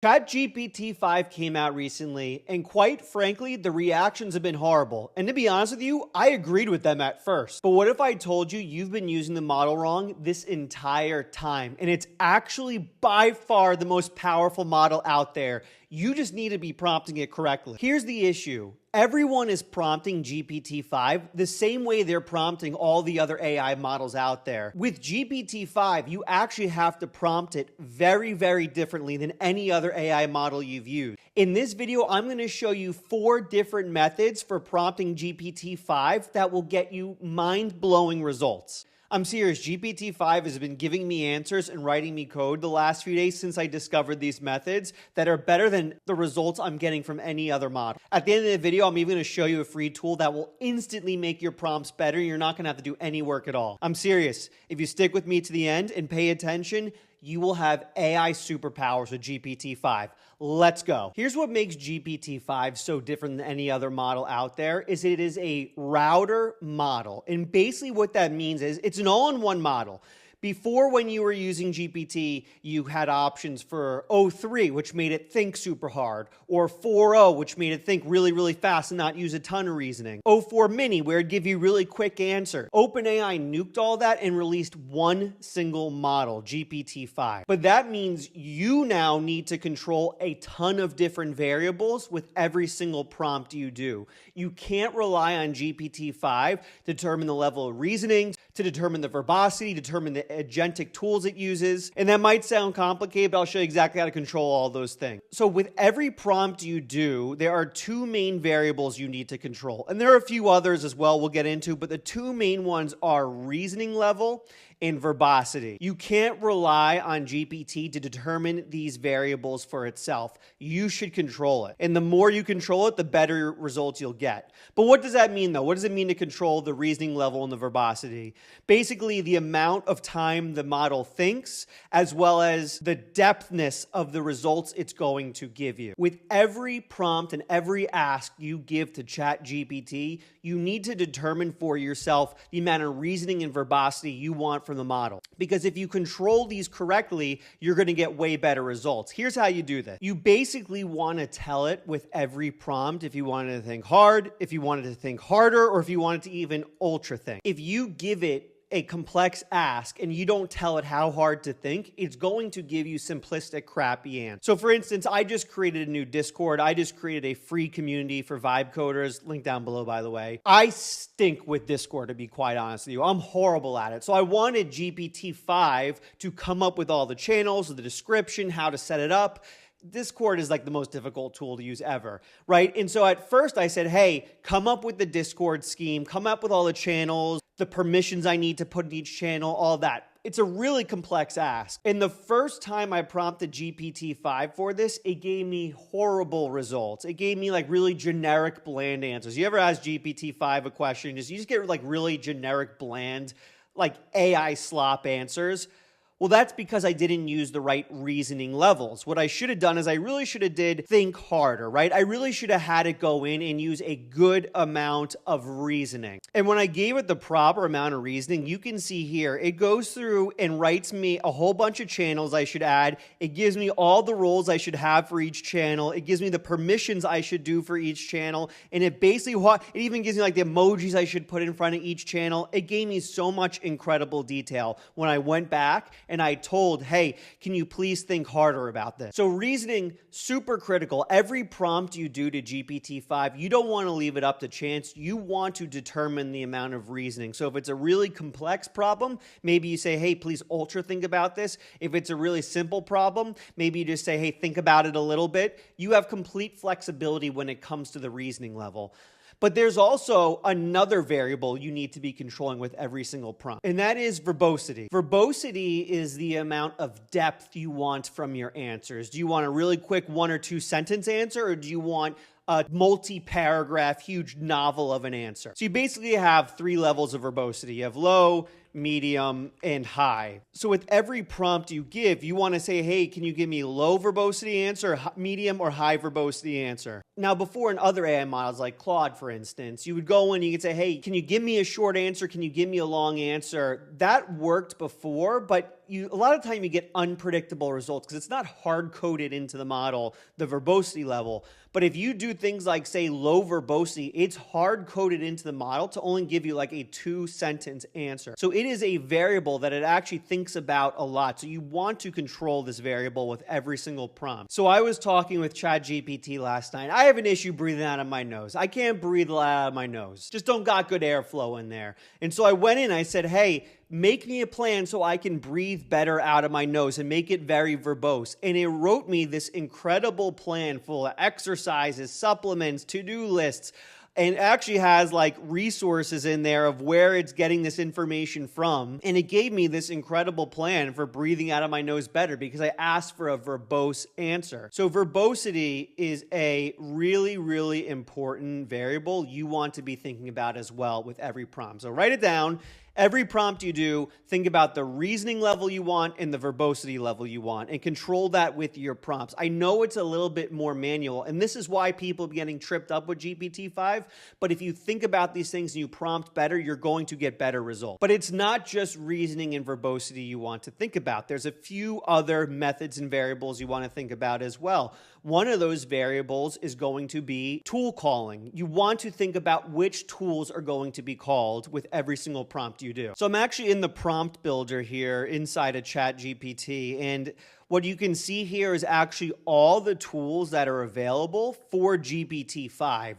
ChatGPT-5 came out recently, and quite frankly, the reactions have been horrible. And to be honest with you, I agreed with them at first. But what if I told you you've been using the model wrong this entire time, and it's actually by far the most powerful model out there? You just need to be prompting it correctly. Here's the issue. Everyone is prompting GPT-5 the same way they're prompting all the other AI models out there. With GPT-5, you actually have to prompt it very, very differently than any other AI model you've used. In this video, I'm going to show you 4 different methods for prompting GPT-5 that will get you mind-blowing results. I'm serious, GPT-5 has been giving me answers and writing me code the last few days since I discovered these methods that are better than the results I'm getting from any other model. At the end of the video, I'm even going to show you a free tool that will instantly make your prompts better. You're not going to have to do any work at all. I'm serious. If you stick with me to the end and pay attention, you will have AI superpowers with GPT-5. Let's go. Here's what makes GPT-5 so different than any other model out there is it is a router model. And basically what that means is it's an all-in-one model. Before, when you were using GPT, you had options for O3, which made it think super hard, or 4.0, which made it think really, really fast and not use a ton of reasoning. O4 Mini, where it'd give you really quick answers. OpenAI nuked all that and released one single model, GPT-5. But that means you now need to control a ton of different variables with every single prompt you do. You can't rely on GPT-5 to determine the level of reasoning, to determine the verbosity, determine the agentic tools it uses. And that might sound complicated, but I'll show you exactly how to control all those things. So with every prompt you do, there are 2 main variables you need to control. And there are a few others as well we'll get into, but the 2 main ones are reasoning level and verbosity. You can't rely on GPT to determine these variables for itself. You should control it. And the more you control it, the better results you'll get. But what does that mean though? What does it mean to control the reasoning level and the verbosity? Basically, the amount of time the model thinks, as well as the depthness of the results it's going to give you. With every prompt and every ask you give to ChatGPT, you need to determine for yourself the amount of reasoning and verbosity you want from the model. Because if you control these correctly, you're going to get way better results. Here's how you do this. You basically want to tell it with every prompt if you wanted to think hard, if you wanted to think harder, or if you wanted to even ultra think. If you give it a complex ask and you don't tell it how hard to think, it's going to give you simplistic, crappy answers. So for instance, I just created a new Discord. I just created a free community for vibe coders. Link down below, by the way. I stink with Discord, to be quite honest with you. I'm horrible at it. So I wanted GPT-5 to come up with all the channels, the description, how to set it up. Discord is like the most difficult tool to use ever, right? And so at first I said, hey, come up with the Discord scheme, come up with all the channels, the permissions I need to put in each channel, all that. It's a really complex ask. And the first time I prompted GPT-5 for this, it gave me horrible results. It gave me like really generic, bland answers. You ever ask GPT-5 a question, you just get like really generic, bland, like AI slop answers? Well, that's because I didn't use the right reasoning levels. What I should have done is I really should have did think harder, right? I really should have had it go in and use a good amount of reasoning. And when I gave it the proper amount of reasoning, you can see here, it goes through and writes me a whole bunch of channels I should add. It gives me all the roles I should have for each channel. It gives me the permissions I should do for each channel. And it basically, it even gives me like the emojis I should put in front of each channel. It gave me so much incredible detail when I went back and I told, hey, can you please think harder about this? So reasoning, super critical. Every prompt you do to GPT-5, you don't want to leave it up to chance. You want to determine the amount of reasoning. So if it's a really complex problem, maybe you say, hey, please ultra think about this. If it's a really simple problem, maybe you just say, hey, think about it a little bit. You have complete flexibility when it comes to the reasoning level. But there's also another variable you need to be controlling with every single prompt, and that is verbosity. Verbosity is the amount of depth you want from your answers. Do you want a really quick 1 or 2 sentence answer, or do you want a multi-paragraph, huge novel of an answer? So you basically have 3 levels of verbosity. You have low, medium, and high. So with every prompt you give, you want to say, hey, can you give me low verbosity answer, medium, or high verbosity answer? Now, before in other AI models like Claude, for instance, you would go in and you could say, hey, can you give me a short answer? Can you give me a long answer? That worked before, but a lot of time you get unpredictable results because it's not hard-coded into the model, the verbosity level. But if you do things like, say, low verbosity, it's hard-coded into the model to only give you like a 2-sentence answer. So it is a variable that it actually thinks about a lot. So you want to control this variable with every single prompt. So I was talking with ChatGPT last night. I have an issue breathing out of my nose. I can't breathe out of my nose. Just don't got good airflow in there. And so I went in, I said, hey, make me a plan so I can breathe better out of my nose and make it very verbose. And it wrote me this incredible plan full of exercises, supplements, to-do lists, and actually has like resources in there of where it's getting this information from. And it gave me this incredible plan for breathing out of my nose better because I asked for a verbose answer. So verbosity is a really, really important variable you want to be thinking about as well with every prompt. So write it down. Every prompt you do, think about the reasoning level you want and the verbosity level you want, and control that with your prompts. I know it's a little bit more manual, and this is why people are getting tripped up with GPT-5, but if you think about these things and you prompt better, you're going to get better results. But it's not just reasoning and verbosity you want to think about. There's a few other methods and variables you want to think about as well. One of those variables is going to be tool calling. You want to think about which tools are going to be called with every single prompt you do. So I'm actually in the prompt builder here inside of ChatGPT, and what you can see here is actually all the tools that are available for GPT-5.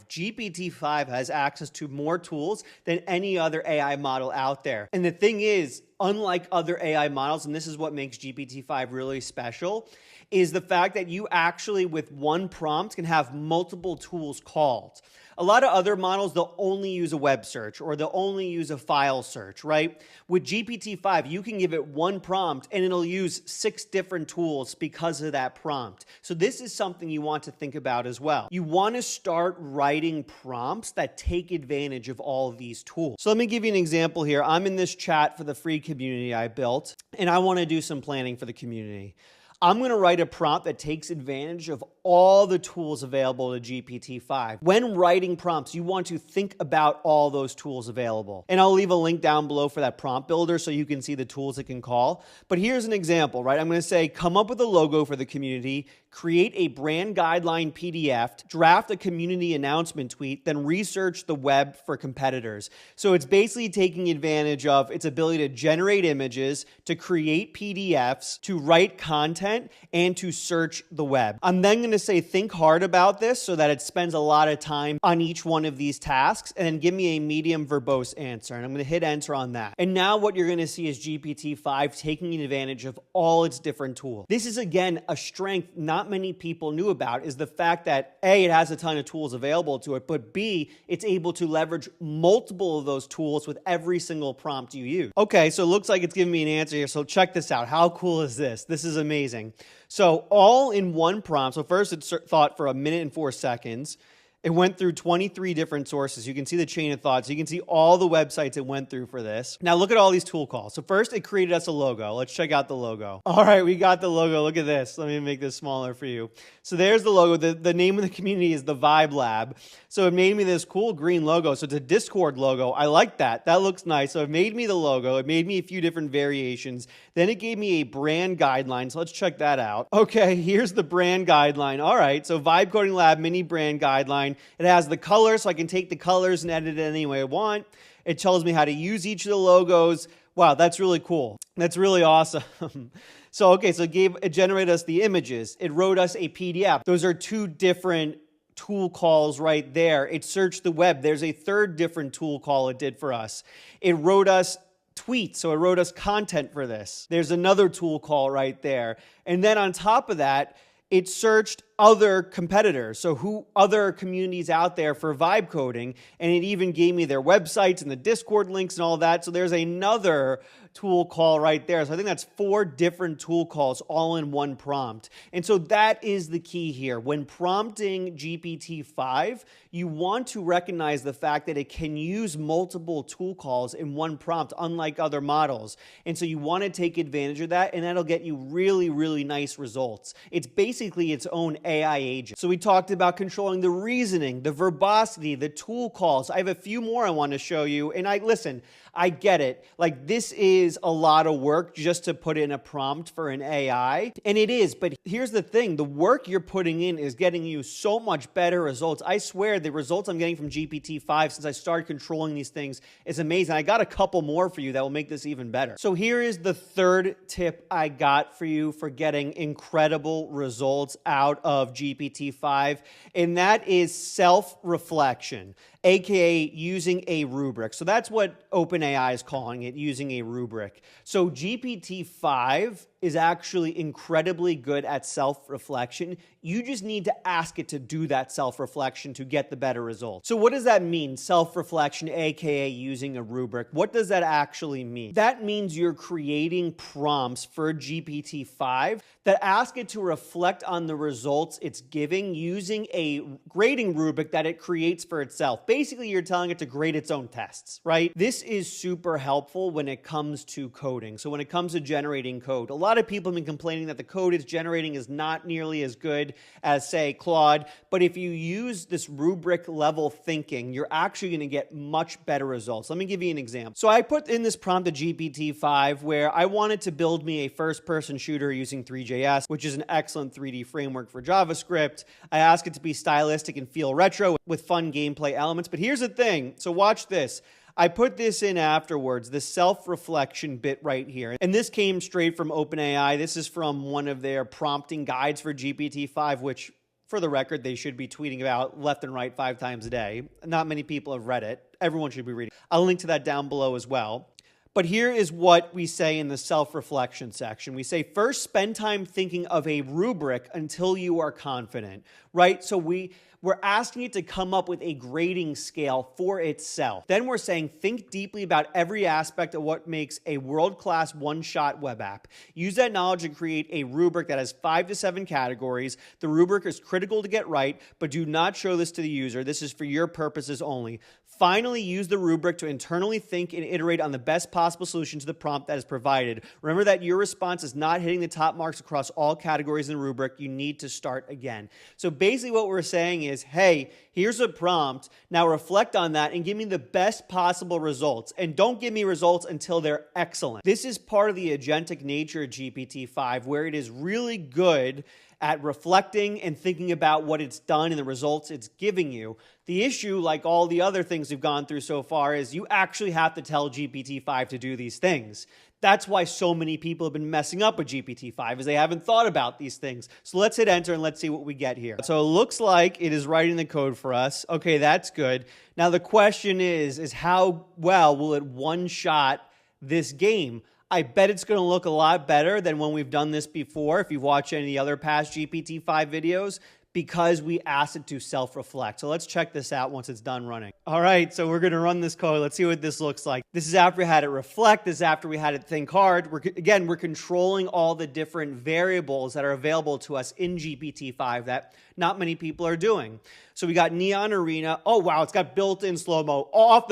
GPT-5 has access to more tools than any other AI model out there. And the thing is, unlike other AI models, and this is what makes GPT-5 really special, is the fact that you actually, with one prompt, can have multiple tools called. A lot of other models, they'll only use a web search or they'll only use a file search, right? With GPT-5, you can give it one prompt and it'll use 6 different tools because of that prompt. So this is something you want to think about as well. You want to start writing prompts that take advantage of all of these tools. So let me give you an example here. I'm in this chat for the free community I built, and I want to do some planning for the community. I'm going to write a prompt that takes advantage of all the tools available to GPT-5. When writing prompts, you want to think about all those tools available. And I'll leave a link down below for that prompt builder so you can see the tools it can call. But here's an example, right? I'm going to say, come up with a logo for the community, create a brand guideline PDF, draft a community announcement tweet, then research the web for competitors. So it's basically taking advantage of its ability to generate images, to create PDFs, to write content, and to search the web. I'm then going to say, think hard about this so that it spends a lot of time on each one of these tasks, and then give me a medium verbose answer. And I'm going to hit enter on that. And now what you're going to see is GPT-5 taking advantage of all its different tools. This is, again, a strength not many people knew about, is the fact that A, it has a ton of tools available to it, but B, it's able to leverage multiple of those tools with every single prompt you use. Okay, so it looks like it's giving me an answer here. So check this out. How cool is this? This is amazing. So all in one prompt. So first it thought for 1 minute and 4 seconds. It went through 23 different sources. You can see the chain of thought. So you can see all the websites it went through for this. Now look at all these tool calls. So first it created us a logo. Let's check out the logo. All right, we got the logo. Look at this. Let me make this smaller for you. So there's the logo. The name of the community is the Vibe Lab. So it made me this cool green logo. So it's a Discord logo. I like that. That looks nice. So it made me the logo. It made me a few different variations. Then it gave me a brand guideline. So let's check that out. Okay, here's the brand guideline. All right, so Vibe Coding Lab mini brand guideline. It has the colors, so I can take the colors and edit it any way I want. It tells me how to use each of the logos. Wow, that's really cool. That's really awesome. So it generated us the images. It wrote us a PDF. Those are 2 different tool calls right there. It searched the web. There's a 3rd different tool call it did for us. It wrote us tweets, so it wrote us content for this. There's another tool call right there. And then on top of that, it searched other competitors, so who other communities out there for vibe coding, and it even gave me their websites and the Discord links and all that. So there's another tool call right there. So I think that's 4 different tool calls all in one prompt. And so that is the key here. When prompting GPT-5, you want to recognize the fact that it can use multiple tool calls in one prompt, unlike other models. And so you want to take advantage of that, and that'll get you really, really nice results. It's basically its own AI agent. So we talked about controlling the reasoning, the verbosity, the tool calls. I have a few more I want to show you. And listen, I get it. Like, this is a lot of work just to put in a prompt for an AI. And it is, but here's the thing. The work you're putting in is getting you so much better results. I swear the results I'm getting from GPT-5 since I started controlling these things is amazing. I got a couple more for you that will make this even better. So here is the 3rd tip I got for you for getting incredible results out of GPT-5, and that is self-reflection, aka using a rubric. So that's what OpenAI is calling it, using a rubric. So GPT-5 is actually incredibly good at self-reflection. You just need to ask it to do that self-reflection to get the better results. So what does that mean, self-reflection, aka using a rubric? What does that actually mean? That means you're creating prompts for GPT-5 that ask it to reflect on the results it's giving using a grading rubric that it creates for itself. Basically, you're telling it to grade its own tests, right? This is super helpful when it comes to coding. So when it comes to generating code, a lot of people have been complaining that the code it's generating is not nearly as good as, say, Claude. But if you use this rubric level thinking, you're actually going to get much better results. Let me give you an example. So I put in this prompt to GPT-5 where I wanted to build me a first-person shooter using 3JS, which is an excellent 3D framework for JavaScript. I asked it to be stylistic and feel retro with fun gameplay elements. But here's the thing. So watch this. I put this in afterwards, this self-reflection bit right here. And this came straight from OpenAI. This is from one of their prompting guides for GPT-5, which, for the record, they should be tweeting about left and right 5 times a day. Not many people have read it. Everyone should be reading. I'll link to that down below as well. But here is what we say in the self-reflection section. We say, first, spend time thinking of a rubric until you are confident, right? So we're asking it to come up with a grading scale for itself. Then we're saying, think deeply about every aspect of what makes a world-class one-shot web app. Use that knowledge to create a rubric that has 5 to 7 categories. The rubric is critical to get right, but do not show this to the user. This is for your purposes only. Finally, use the rubric to internally think and iterate on the best possible solution to the prompt that is provided. Remember that your response is not hitting the top marks across all categories in the rubric. You need to start again. So basically what we're saying is, hey, here's a prompt. Now reflect on that and give me the best possible results. And don't give me results until they're excellent. This is part of the agentic nature of GPT-5, where it is really good at reflecting and thinking about what it's done and the results it's giving you. The issue, like all the other things we've gone through so far, is you actually have to tell GPT-5 to do these things. That's why so many people have been messing up with GPT-5, is they haven't thought about these things. So let's hit enter and let's see what we get here. So it looks like it is writing the code for us. Okay, that's good. Now the question is how well will it one-shot this game? I bet it's going to look a lot better than when we've done this before, if you've watched any of the other past GPT-5 videos, because we asked it to self-reflect. So let's check this out once it's done running. All right, so we're going to run this code. Let's see what this looks like. This is after we had it reflect. This is after we had it think hard. We're controlling all the different variables that are available to us in GPT-5 that not many people are doing. So we got Neon Arena. Oh, wow, it's got built-in slow-mo. Off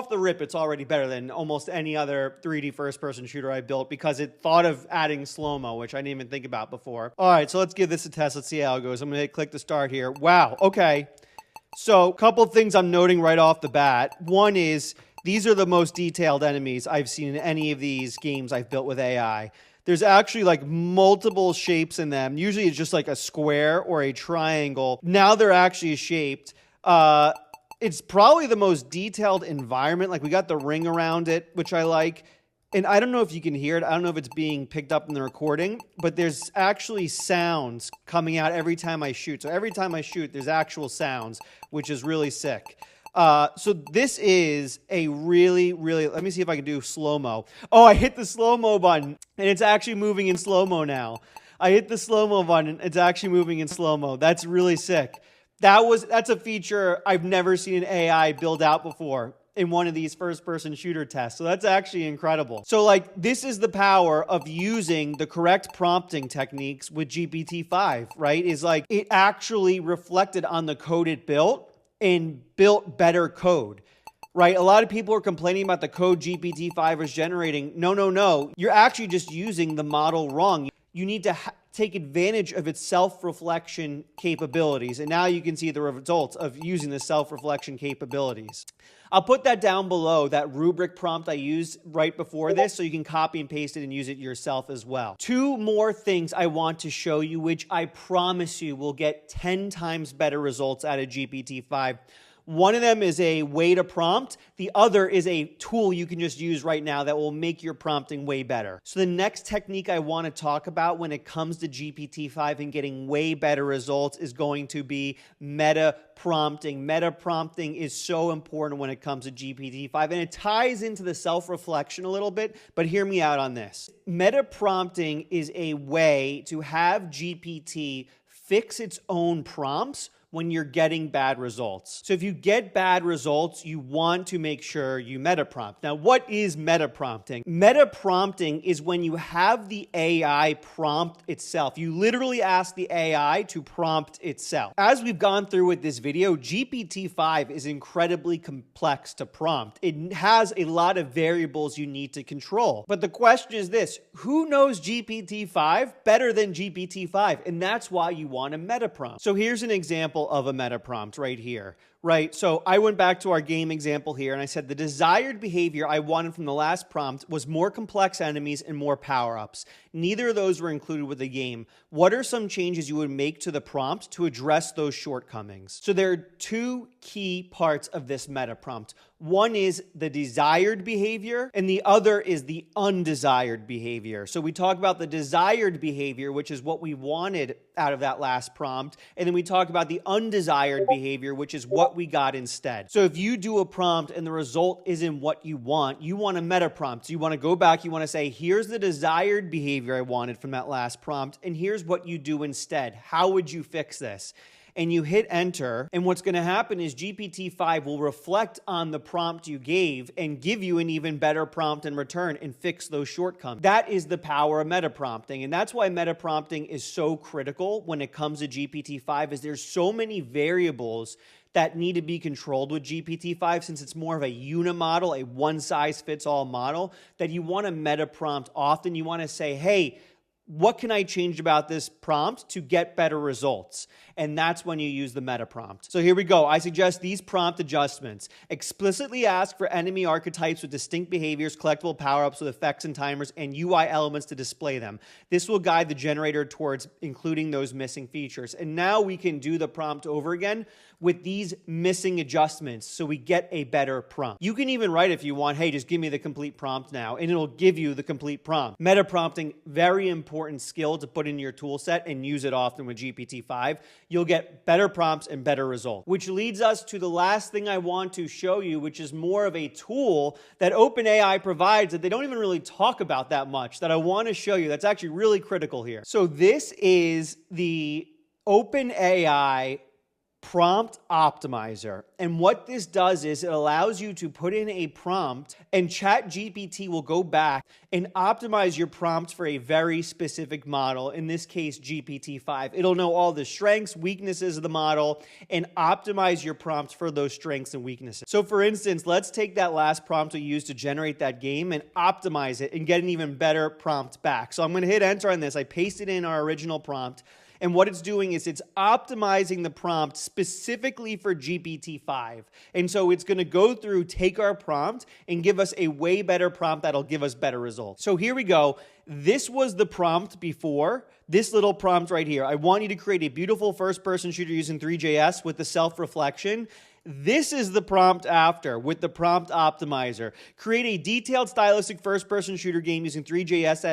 the rip, it's already better than almost any other 3D first-person shooter I built because it thought of adding slow-mo, which I didn't even think about before. All right, so let's give this a test. Let's see how it goes. I'm going to hit click to start here. Wow, okay. So a couple things I'm noting right off the bat. One is these are the most detailed enemies I've seen in any of these games I've built with AI. There's actually like multiple shapes in them. Usually it's just like a square or a triangle. Now they're actually shaped. It's probably the most detailed environment. Like we got the ring around it, which I like. And I don't know if you can hear it. I don't know if it's being picked up in the recording, but there's actually sounds coming out every time I shoot. So every time I shoot, there's actual sounds, which is really sick. So this is a really, let me see if I can do slow-mo. Oh, I hit the slow-mo button, and it's actually moving in slow-mo now. I hit the slow-mo button, it's actually moving in slow-mo. That's really sick. That's a feature I've never seen an AI build out before. in one of these first-person shooter tests. So that's actually incredible. So like, this is the power of using the correct prompting techniques with GPT-5, right? Is like, it actually reflected on the code it built and built better code. Right? A lot of people are complaining about the code GPT-5 is generating. No. You're actually just using the model wrong. You need to take advantage of its self-reflection capabilities. And now you can see the results of using the self-reflection capabilities. I'll put that down below, that rubric prompt I used right before this, so you can copy and paste it and use it yourself as well. 2 more things I want to show you, which I promise you will get 10 times better results out of GPT-5. One of them is a way to prompt. The other is a tool you can just use right now that will make your prompting way better. So the next technique I want to talk about when it comes to GPT-5 and getting way better results is going to be meta-prompting. Meta-prompting is so important when it comes to GPT-5, and it ties into the self-reflection a little bit, but hear me out on this. Meta-prompting is a way to have GPT fix its own prompts when you're getting bad results. So if you get bad results, you want to make sure you meta-prompt. Now, what is meta-prompting? Meta-prompting is when you have the AI prompt itself. You literally ask the AI to prompt itself. As we've gone through with this video, GPT-5 is incredibly complex to prompt. It has a lot of variables you need to control. But the question is this: who knows GPT-5 better than GPT-5? And that's why you want a meta-prompt. So here's an example of a meta prompt right here, right? So I went back to our game example here and I said the desired behavior I wanted from the last prompt was more complex enemies and more power-ups. Neither of those were included with the game. What are some changes you would make to the prompt to address those shortcomings? So there are 2 key parts of this meta prompt. One is the desired behavior, and the other is the undesired behavior. So we talk about the desired behavior, which is what we wanted out of that last prompt, and then we talk about the undesired behavior, which is what we got instead. So if you do a prompt and the result isn't what you want a meta prompt. So you want to go back, you want to say, here's the desired behavior I wanted from that last prompt, and here's what you do instead. How would you fix this? And you hit enter, and what's going to happen is GPT-5 will reflect on the prompt you gave and give you an even better prompt in return and fix those shortcomings. That is the power of meta-prompting, and that's why meta-prompting is so critical when it comes to GPT-5, is there's so many variables that need to be controlled with GPT-5, since it's more of a unimodel, a one-size-fits-all model, that you want to meta-prompt often. You want to say, hey, what can I change about this prompt to get better results? And that's when you use the meta prompt. So here we go. I suggest these prompt adjustments. Explicitly ask for enemy archetypes with distinct behaviors, collectible power-ups with effects and timers, and UI elements to display them. This will guide the generator towards including those missing features. And now we can do the prompt over again with these missing adjustments so we get a better prompt. You can even write, if you want, hey, just give me the complete prompt now, and it'll give you the complete prompt. Meta prompting, very important skill to put in your tool set and use it often with GPT-5. You'll get better prompts and better results. Which leads us to the last thing I want to show you, which is more of a tool that OpenAI provides that they don't even really talk about that much, that I want to show you that's actually really critical here. So this is the OpenAI Prompt Optimizer. And what this does is it allows you to put in a prompt, and ChatGPT will go back and optimize your prompt for a very specific model, in this case GPT-5. It'll know all the strengths, weaknesses of the model, and optimize your prompts for those strengths and weaknesses. So for instance, let's take that last prompt we used to generate that game and optimize it and get an even better prompt back. So I'm going to hit enter on this. I pasted in our original prompt. And what it's doing is it's optimizing the prompt specifically for GPT-5. And so it's going to go through, take our prompt, and give us a way better prompt that'll give us better results. So here we go. This was the prompt before. This little prompt right here. I want you to create a beautiful first-person shooter using Three.js with the self-reflection. This is the prompt after with the prompt optimizer. Create a detailed stylistic first-person shooter game using Three.js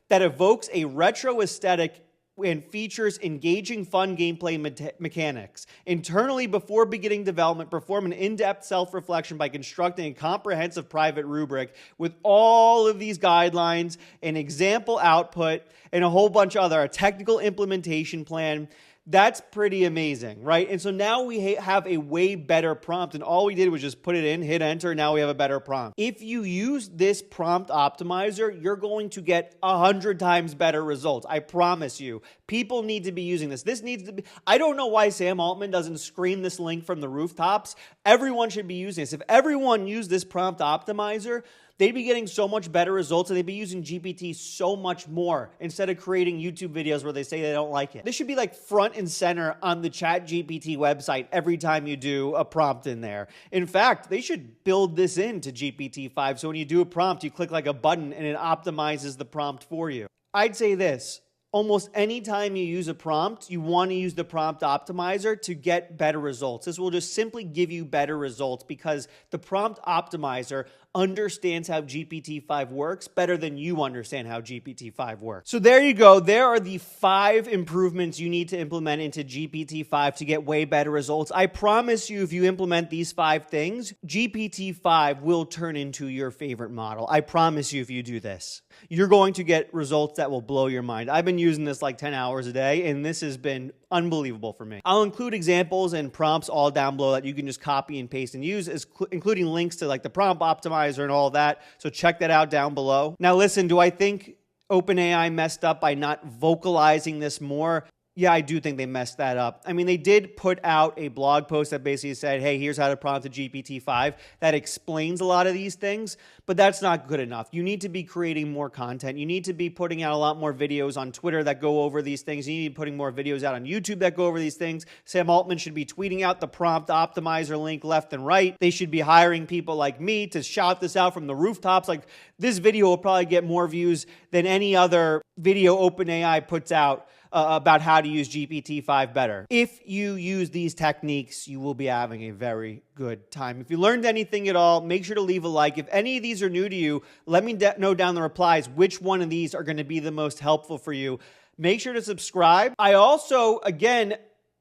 that evokes a retro aesthetic and features engaging, fun gameplay mechanics. Internally, before beginning development, perform an in-depth self-reflection by constructing a comprehensive private rubric with all of these guidelines, an example output, and a whole bunch of a technical implementation plan. That's pretty amazing, right? And so now we have a way better prompt, and all we did was just put it in, hit enter, and now we have a better prompt. If you use this prompt optimizer, you're going to get 100 times better results. I promise you. People need to be using this. This needs to be, I don't know why Sam Altman doesn't scream this link from the rooftops. Everyone should be using this. If everyone used this prompt optimizer, they'd be getting so much better results, and they'd be using GPT so much more instead of creating YouTube videos where they say they don't like it. This should be like front and center on the ChatGPT website every time you do a prompt in there. In fact, they should build this into GPT-5 so when you do a prompt, you click like a button and it optimizes the prompt for you. I'd say this. Almost any time you use a prompt, you want to use the prompt optimizer to get better results. This will just simply give you better results because the prompt optimizer understands how GPT-5 works better than you understand how GPT-5 works. So there you go. There are the 5 improvements you need to implement into GPT-5 to get way better results. I promise you, if you implement these 5 things, GPT-5 will turn into your favorite model. I promise you if you do this. You're going to get results that will blow your mind. I've been using this like 10 hours a day, and this has been unbelievable for me. I'll include examples and prompts all down below that you can just copy and paste and use, including links to like the prompt optimizer and all that. So check that out down below. Now listen, do I think OpenAI messed up by not vocalizing this more? Yeah, I do think they messed that up. I mean, they did put out a blog post that basically said, hey, here's how to prompt a GPT-5 that explains a lot of these things, but that's not good enough. You need to be creating more content. You need to be putting out a lot more videos on Twitter that go over these things. You need to be putting more videos out on YouTube that go over these things. Sam Altman should be tweeting out the prompt optimizer link left and right. They should be hiring people like me to shout this out from the rooftops. Like, this video will probably get more views than any other video OpenAI puts out about how to use GPT-5 better. If you use these techniques, you will be having a very good time. If you learned anything at all, make sure to leave a like. If any of these are new to you, let me know down in the replies which one of these are going to be the most helpful for you. Make sure to subscribe. I also, again,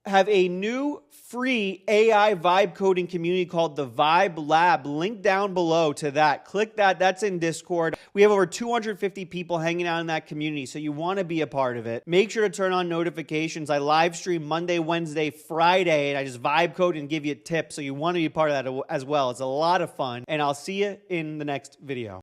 have a new free AI vibe coding community called the Vibe Lab. Link down below to that. Click that. That's in Discord. We have over 250 people hanging out in that community, so you want to be a part of it. Make sure to turn on notifications. I live stream Monday, Wednesday, Friday, and I just vibe code and give you tips, so you want to be part of that as well. It's a lot of fun, and I'll see you in the next video.